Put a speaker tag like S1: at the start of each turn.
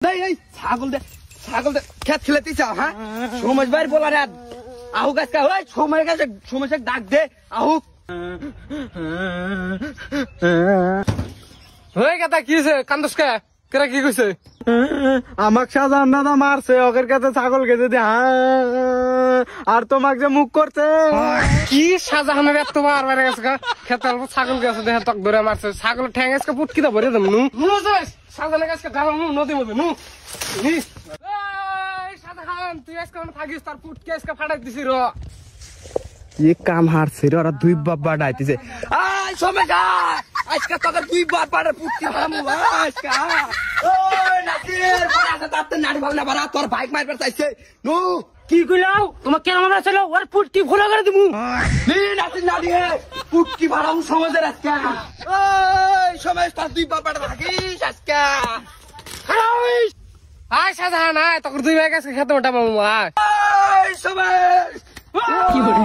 S1: ছাগল দে খেত খেলাতে চাও হ্যাঁ সমাজ ভাই বলার আহুক আজকে ওই সময়ের কাছে সমস্যা ডাক দে আহুক
S2: হয়ে কথা কি হয়েছে কান্দস কে কেরা কি কইছে
S3: আমাক শাহজাহান দাদা মারছে ওকের কাছে ছাগল খেতে দে আর তোমাক যে মুখ করছে
S2: কি শাহজাহানের এত বার বেড়ে গেছে খেতে অল্প ছাগল গেছে দেখে তক ধরে মারছে ছাগল ঠ্যাং আজকে পুটকি দা ভরে দেব নু শাহজাহানের কাছে গাল নু নদী মধ্যে নু শাহজাহান তুই আজকে থাকিস তার পুটকি আজকে ফাটাই দিছি র
S3: ये काम हारছে রে ওরা দুই বাবা ডাইতেছে
S1: আই সমস্যা আজকে তোকে দুই বার পাড়ে পুটকি হারামু আজকে ওই নাকির পড়াতে তাতে নাড়ি ভাবনা বাড়া তোর বাইক মারবার চাইছে নু
S2: কি কইলাও তোমার কেন মারা ছিল ওর পুটকি ভোলা করে দিমু
S1: নি নাতি নাড়ি পুটকি ভাড়ামু সমাজের আজকে ওই সমাজ তার দুই বার পাড়ে থাকিস আজকে
S2: আয় শাহজাহান আয় তোর দুই ভাই কাছে খেতে ওটা মামু আয়
S1: ওই সমাজ কি বলি